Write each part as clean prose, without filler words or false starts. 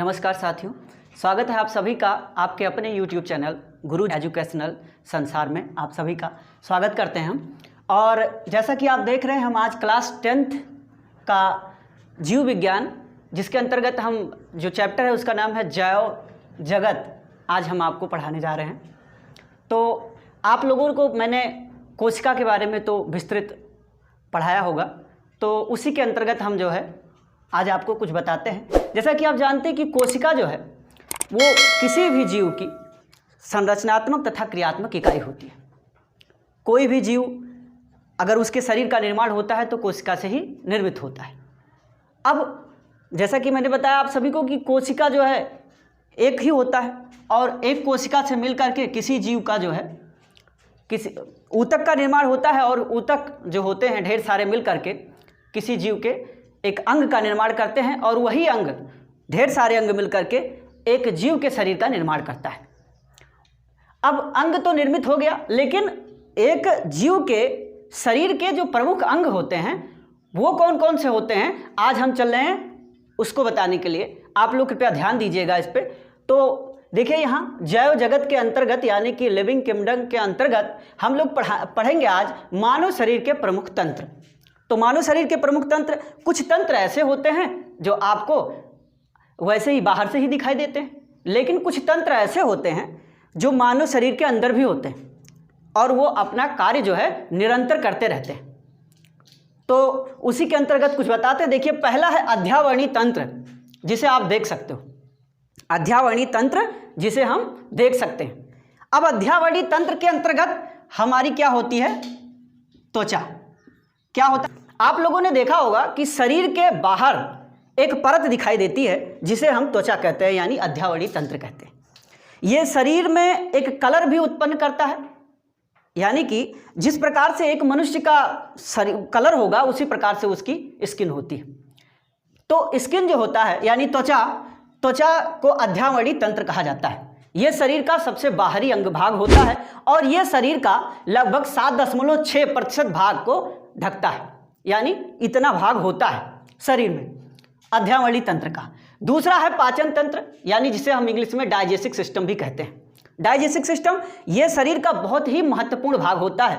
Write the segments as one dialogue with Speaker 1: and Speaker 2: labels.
Speaker 1: नमस्कार साथियों, स्वागत है आप सभी का आपके अपने YouTube चैनल गुरु एजुकेशनल संसार में। आप सभी का स्वागत करते हैं हम। और जैसा कि आप देख रहे हैं, हम आज क्लास 10th का जीव विज्ञान, जिसके अंतर्गत हम जो चैप्टर है उसका नाम है जैव जगत, आज हम आपको पढ़ाने जा रहे हैं। तो आप लोगों को मैंने कोशिका के बारे में तो विस्तृत पढ़ाया होगा, तो उसी के अंतर्गत हम जो है आज आपको कुछ बताते हैं। जैसा कि आप जानते हैं कि कोशिका जो है वो किसी भी जीव की संरचनात्मक तथा क्रियात्मक इकाई होती है। कोई भी जीव अगर उसके शरीर का निर्माण होता है तो कोशिका से ही निर्मित होता है। अब जैसा कि मैंने बताया आप सभी को कि कोशिका जो है एक ही होता है, और एक कोशिका से मिल करके किसी जीव का जो है किसी ऊतक का निर्माण होता है, और ऊतक जो होते हैं ढेर सारे मिल करके किसी जीव के एक अंग का निर्माण करते हैं, और वही अंग ढेर सारे अंग मिल करके एक जीव के शरीर का निर्माण करता है। अब अंग तो निर्मित हो गया, लेकिन एक जीव के शरीर के जो प्रमुख अंग होते हैं वो कौन कौन से होते हैं, आज हम चल रहे हैं उसको बताने के लिए। आप लोग कृपया ध्यान दीजिएगा इस पर। तो देखिए, यहाँ जैव जगत के अंतर्गत यानी कि लिविंग किंगडम के अंतर्गत हम लोग पढ़ेंगे आज मानव शरीर के प्रमुख तंत्र। तो मानव शरीर के प्रमुख तंत्र, कुछ तंत्र ऐसे होते हैं जो आपको वैसे ही बाहर से ही दिखाई देते हैं, लेकिन कुछ तंत्र ऐसे होते हैं जो मानव शरीर के अंदर भी होते हैं और वो अपना कार्य जो है निरंतर करते रहते हैं। तो उसी के अंतर्गत कुछ बताते हैं। देखिए, पहला है अध्यावरणी तंत्र, जिसे आप देख सकते हो। अध्यावरणी तंत्र जिसे हम देख सकते हैं। अब अध्यावरणी तंत्र के अंतर्गत हमारी क्या होती है, त्वचा। क्या होता है, आप लोगों ने देखा होगा कि शरीर के बाहर एक परत दिखाई देती है जिसे हम त्वचा कहते हैं, यानी अध्यावरणी तंत्र कहते हैं। ये शरीर में एक कलर भी उत्पन्न करता है, यानी कि जिस प्रकार से एक मनुष्य का कलर होगा उसी प्रकार से उसकी स्किन होती है। तो स्किन जो होता है यानी त्वचा को अध्यावरणी तंत्र कहा जाता है। यह शरीर का सबसे बाहरी अंग भाग होता है, और यह शरीर का लगभग 7.6% भाग को ढकता है, यानी इतना भाग होता है शरीर में अध्यावरणी तंत्र का। दूसरा है पाचन तंत्र, यानी जिसे हम इंग्लिश में डाइजेस्टिव सिस्टम भी कहते हैं। डाइजेस्टिव सिस्टम यह शरीर का बहुत ही महत्वपूर्ण भाग होता है।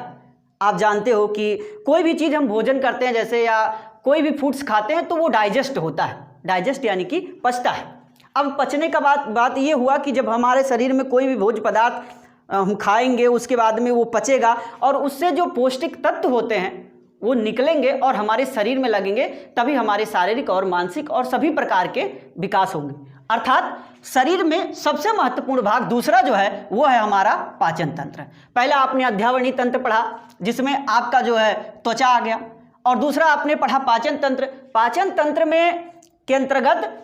Speaker 1: आप जानते हो कि कोई भी चीज़ हम भोजन करते हैं जैसे, या कोई भी फूड्स खाते हैं तो वो डाइजेस्ट होता है। डाइजेस्ट यानी कि पचता है। अब पचने का बात ये हुआ कि जब हमारे शरीर में कोई भी भोज्य पदार्थ हम खाएंगे, उसके बाद में वो पचेगा और उससे जो पौष्टिक तत्व होते हैं वो निकलेंगे और हमारे शरीर में लगेंगे, तभी हमारे शारीरिक और मानसिक और सभी प्रकार के विकास होंगे। अर्थात शरीर में सबसे महत्वपूर्ण भाग दूसरा जो है वो है हमारा पाचन तंत्र। पहला आपने अध्यावरणी तंत्र पढ़ा जिसमें आपका जो है त्वचा आ गया, और दूसरा आपने पढ़ा पाचन तंत्र। पाचन तंत्र में के अंतर्गत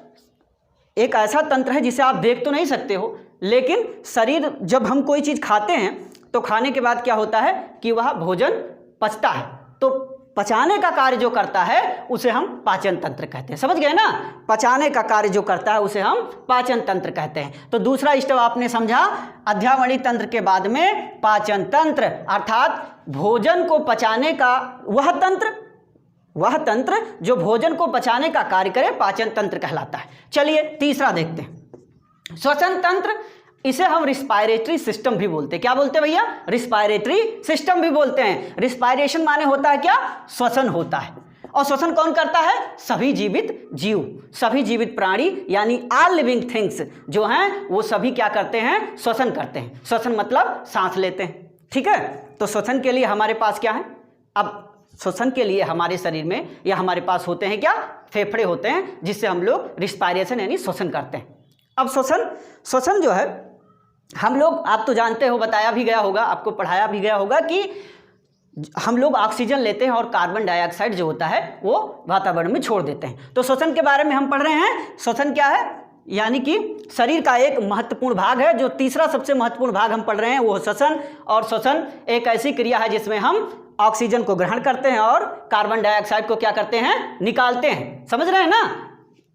Speaker 1: एक ऐसा तंत्र है जिसे आप देख तो नहीं सकते हो, लेकिन शरीर जब हम कोई चीज़ खाते हैं तो खाने के बाद क्या होता है कि वह भोजन पचता है। तो पचाने का कार्य जो करता है उसे हम पाचन तंत्र कहते हैं। समझ गए ना, पचाने का कार्य जो करता है उसे हम पाचन तंत्र कहते हैं। तो दूसरा स्टेप आपने समझा, अध्यावरणी तंत्र के बाद में पाचन तंत्र, अर्थात भोजन को पचाने का वह तंत्र जो भोजन को पचाने का कार्य करे, पाचन तंत्र कहलाता है। चलिए तीसरा देखते हैं, श्वसन तंत्र। इसे हम रिस्पायरेटरी सिस्टम भी बोलते हैं। क्या बोलते हैं भैया? रिस्पायरेटरी सिस्टम भी बोलते हैं। रिस्पायरेशन माने होता है क्या? श्वसन होता है। और श्वसन कौन करता है? सभी जीवित जीव, सभी जीवित प्राणी, यानी ऑल लिविंग थिंग्स जो हैं वो सभी क्या करते हैं? श्वसन करते हैं। श्वसन मतलब सांस लेते हैं। ठीक है, तो श्वसन के लिए हमारे पास क्या है? अब श्वसन के लिए हमारे शरीर में या हमारे पास होते हैं क्या? फेफड़े होते हैं, जिससे हम लोग रिस्पायरेशन यानी श्वसन करते हैं। अब श्वसन जो है हम लोग, आप तो जानते हो, बताया भी गया होगा, आपको पढ़ाया भी गया होगा कि हम लोग ऑक्सीजन लेते हैं और कार्बन डाइऑक्साइड जो होता है वो वातावरण में छोड़ देते हैं। तो श्वसन के बारे में हम पढ़ रहे हैं। श्वसन क्या है? यानी कि शरीर का एक महत्वपूर्ण भाग है। जो तीसरा सबसे महत्वपूर्ण भाग हम पढ़ रहे हैं वो श्वसन। और श्वसन एक ऐसी क्रिया है जिसमें हम ऑक्सीजन को ग्रहण करते हैं और कार्बन डाइऑक्साइड को क्या करते हैं? निकालते हैं। समझ रहे हैं ना?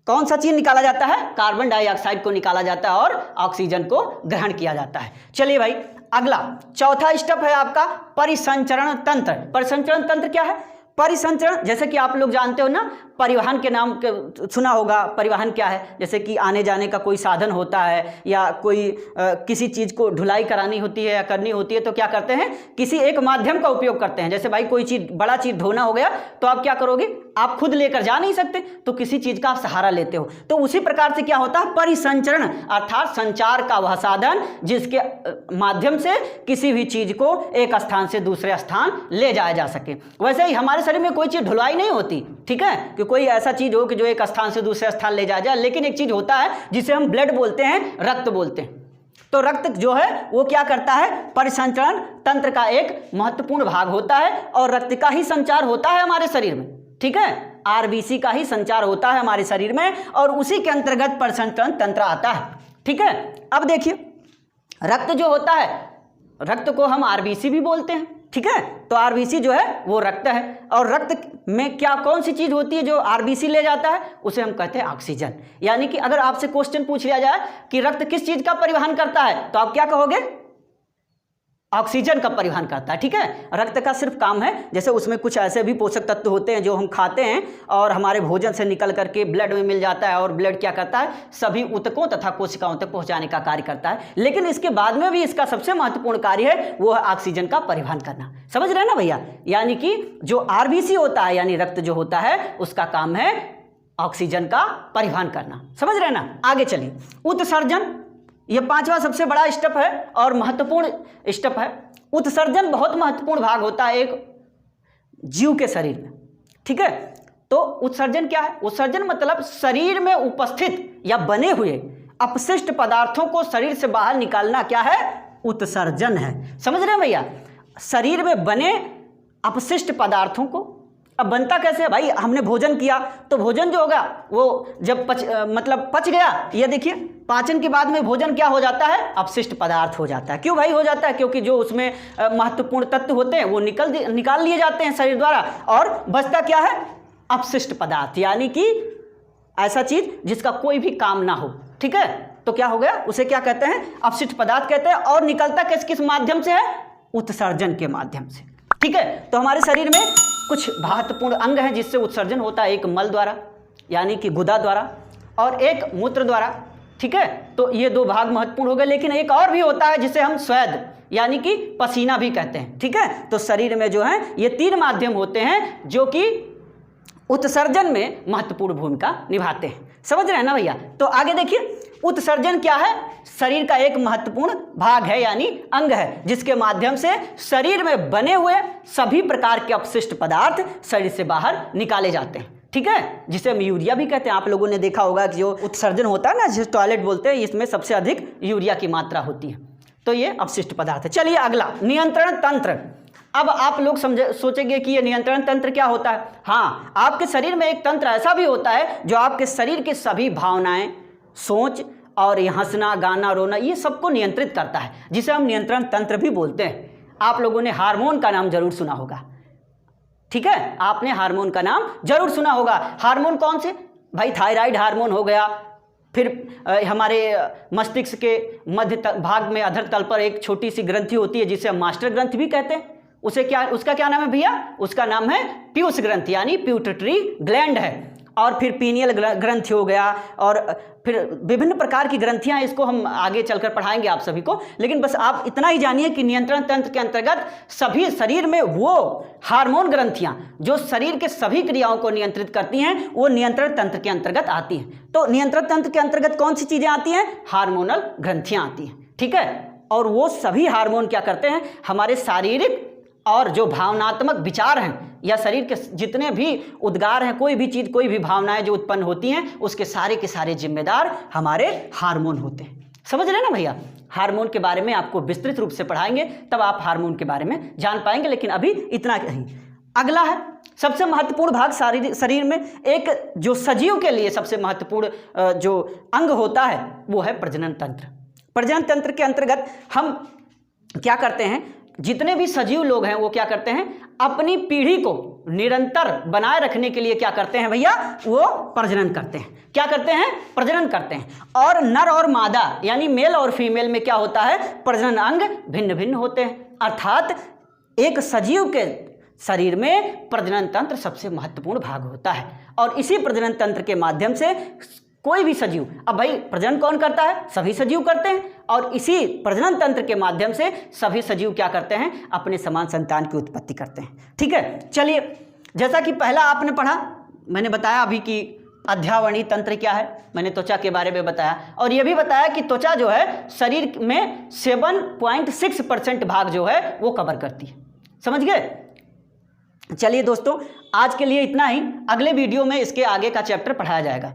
Speaker 1: कौन सा चीज निकाला जाता है? कार्बन डाइऑक्साइड को निकाला जाता है और ऑक्सीजन को ग्रहण किया जाता है। चलिए भाई, अगला चौथा स्टेप है आपका परिसंचरण तंत्र। परिसंचरण तंत्र क्या है? परिसंचरण, जैसे कि आप लोग जानते हो ना, परिवहन के नाम सुना होगा। परिवहन क्या है? जैसे कि आने जाने का कोई साधन होता है या कोई किसी चीज़ को ढुलाई करानी होती है या करनी होती है तो क्या करते हैं, किसी एक माध्यम का उपयोग करते हैं। जैसे भाई कोई चीज़, बड़ा चीज़ धोना हो गया तो आप क्या करोगे, आप खुद लेकर जा नहीं सकते तो किसी चीज़ का आप सहारा लेते हो। तो उसी प्रकार से क्या होता है, परिसंचरण अर्थात संचार का वह साधन जिसके माध्यम से किसी भी चीज़ को एक स्थान से दूसरे स्थान ले जाया जा सके। वैसे ही हमारे शरीर में कोई चीज़ ढुलाई नहीं होती, ठीक है, कि कोई ऐसा चीज़ हो कि जो एक स्थान से दूसरे स्थान ले जाया जाए, लेकिन एक चीज़ होता है जिसे हम ब्लड बोलते हैं, रक्त बोलते हैं। तो रक्त जो है वो क्या करता है, परिसंचरण तंत्र का एक महत्वपूर्ण भाग होता है और रक्त का ही संचार होता है हमारे शरीर में, ठीक है, आरबीसी का ही संचार होता है हमारे शरीर में और उसी के अंतर्गत परिसंचरण तंत्र आता है, ठीक है। अब देखिए रक्त जो होता है, रक्त को हम आरबीसी भी बोलते हैं, ठीक है, तो आरबीसी जो है वो रक्त है और रक्त में क्या कौन सी चीज होती है जो आरबीसी ले जाता है, उसे हम कहते हैं ऑक्सीजन। यानी कि अगर आपसे क्वेश्चन पूछ लिया जाए कि रक्त किस चीज का परिवहन करता है तो आप क्या कहोगे, ऑक्सीजन का परिवहन करता है, ठीक है। रक्त का सिर्फ काम है, जैसे उसमें कुछ ऐसे भी पोषक तत्व होते हैं जो हम खाते हैं और हमारे भोजन से निकल करके ब्लड में मिल जाता है और ब्लड क्या करता है, सभी ऊतकों तथा कोशिकाओं तक पहुंचाने का कार्य करता है। लेकिन इसके बाद में भी इसका सबसे महत्वपूर्ण कार्य है वो है ऑक्सीजन का परिवहन करना। समझ रहे हैं ना भैया, यानी कि जो आरबीसी होता है यानी रक्त जो होता है उसका काम है ऑक्सीजन का परिवहन करना। समझ रहे हैं ना, आगे चलिए। उत्सर्जन, यह पांचवा सबसे बड़ा स्टेप है और महत्वपूर्ण स्टेप है। उत्सर्जन बहुत महत्वपूर्ण भाग होता है एक जीव के शरीर में, ठीक है। तो उत्सर्जन क्या है, उत्सर्जन मतलब शरीर में उपस्थित या बने हुए अपशिष्ट पदार्थों को शरीर से बाहर निकालना क्या है, उत्सर्जन है। समझ रहे हैं भैया, शरीर में बने अपशिष्ट पदार्थों को, अब बनता कैसे है भाई, हमने भोजन किया तो भोजन जो होगा वो जब पच गया, ये देखिए पाचन के बाद में भोजन क्या हो जाता है, अपशिष्ट पदार्थ हो जाता है। क्यों भाई हो जाता है, क्योंकि जो उसमें महत्वपूर्ण तत्व होते हैं वो निकाल लिए जाते हैं शरीर द्वारा और बचता क्या है, अपशिष्ट पदार्थ, यानी कि ऐसा चीज जिसका कोई भी काम ना हो, ठीक है। तो क्या हो गया, उसे क्या कहते हैं, अपशिष्ट पदार्थ कहते हैं। और निकलता किस माध्यम से है, उत्सर्जन के माध्यम से, ठीक है। तो हमारे शरीर में कुछ महत्वपूर्ण अंग हैं जिससे उत्सर्जन होता है, एक मल द्वारा यानी कि गुदा द्वारा और एक मूत्र द्वारा, ठीक है। तो ये दो भाग महत्वपूर्ण हो गए, लेकिन एक और भी होता है जिसे हम स्वेद यानी कि पसीना भी कहते हैं, ठीक है। तो शरीर में जो है ये तीन माध्यम होते हैं जो कि उत्सर्जन में महत्वपूर्ण भूमिका निभाते हैं। समझ रहे हैं ना भैया, तो आगे देखिए उत्सर्जन क्या है, शरीर का एक महत्वपूर्ण भाग है यानी अंग है जिसके माध्यम से शरीर में बने हुए सभी प्रकार के अपशिष्ट पदार्थ शरीर से बाहर निकाले जाते हैं, ठीक है, जिसे हम यूरिया भी कहते हैं। आप लोगों ने देखा होगा कि जो उत्सर्जन होता है ना, जिसे टॉयलेट बोलते हैं, इसमें सबसे अधिक यूरिया की मात्रा होती है। तो ये अपशिष्ट पदार्थ है। चलिए अगला, नियंत्रण तंत्र। अब आप लोग सोचेंगे कि ये नियंत्रण तंत्र क्या होता है। हाँ, आपके शरीर में एक तंत्र ऐसा भी होता है जो आपके शरीर के सभी भावनाएं, सोच और ये हंसना, गाना, रोना, ये सबको नियंत्रित करता है, जिसे हम नियंत्रण तंत्र भी बोलते हैं। आप लोगों ने हार्मोन का नाम जरूर सुना होगा, ठीक है, आपने हार्मोन का नाम जरूर सुना होगा। हार्मोन कौन से भाई, थायराइड हार्मोन हो गया, फिर हमारे मस्तिष्क के मध्य भाग में अधर तल पर एक छोटी सी ग्रंथि होती है जिसे हम मास्टर ग्रंथि भी कहते हैं। उसका क्या नाम है भैया, उसका नाम है पीयूष ग्रंथि यानी प्यूटरी ग्लैंड है। और फिर पीनियल ग्रंथि हो गया और फिर विभिन्न प्रकार की ग्रंथियां, इसको हम आगे चलकर पढ़ाएंगे आप सभी को। लेकिन बस आप इतना ही जानिए कि नियंत्रण तंत्र के अंतर्गत सभी शरीर में वो हार्मोन ग्रंथियां जो शरीर के सभी क्रियाओं को नियंत्रित करती हैं वो नियंत्रण तंत्र के अंतर्गत आती हैं। तो नियंत्रण तंत्र के अंतर्गत कौन सी चीजें आती हैं, हार्मोनल ग्रंथियां आती हैं, ठीक है। और वो सभी हार्मोन क्या करते हैं, हमारे शारीरिक और जो भावनात्मक विचार हैं या शरीर के जितने भी उद्गार हैं, कोई भी चीज़, कोई भी भावनाएं जो उत्पन्न होती हैं, उसके सारे के सारे जिम्मेदार हमारे हार्मोन होते हैं। समझ रहे ना भैया, हार्मोन के बारे में आपको विस्तृत रूप से पढ़ाएंगे, तब आप हार्मोन के बारे में जान पाएंगे, लेकिन अभी इतना ही। अगला है सबसे महत्वपूर्ण भाग शरीर में, एक जो सजीव के लिए सबसे महत्वपूर्ण जो अंग होता है वो है प्रजनन तंत्र। प्रजनन तंत्र के अंतर्गत हम क्या करते हैं, जितने भी सजीव लोग हैं वो क्या करते हैं, अपनी पीढ़ी को निरंतर बनाए रखने के लिए क्या करते हैं भैया, वो प्रजनन करते हैं। क्या करते हैं, प्रजनन करते हैं। और नर और मादा यानी मेल और फीमेल में क्या होता है, प्रजनन अंग भिन्न भिन्न होते हैं। अर्थात एक सजीव के शरीर में प्रजनन तंत्र सबसे महत्वपूर्ण भाग होता है और इसी प्रजनन तंत्र के माध्यम से कोई भी सजीव, अब भाई प्रजनन कौन करता है? सभी सजीव करते हैं और इसी प्रजनन तंत्र के माध्यम से सभी सजीव क्या करते हैं? अपने समान संतान की उत्पत्ति करते हैं। ठीक है, चलिए, जैसा कि पहला आपने पढ़ा, मैंने बताया अभी कि अध्यावरणीय तंत्र क्या है, मैंने त्वचा के बारे में बताया और यह भी बताया कि त्वचा जो है शरीर में 7.6% भाग जो है वो कवर करती है। समझ गए? चलिए दोस्तों, आज के लिए इतना ही। अगले वीडियो में इसके आगे का चैप्टर पढ़ाया जाएगा।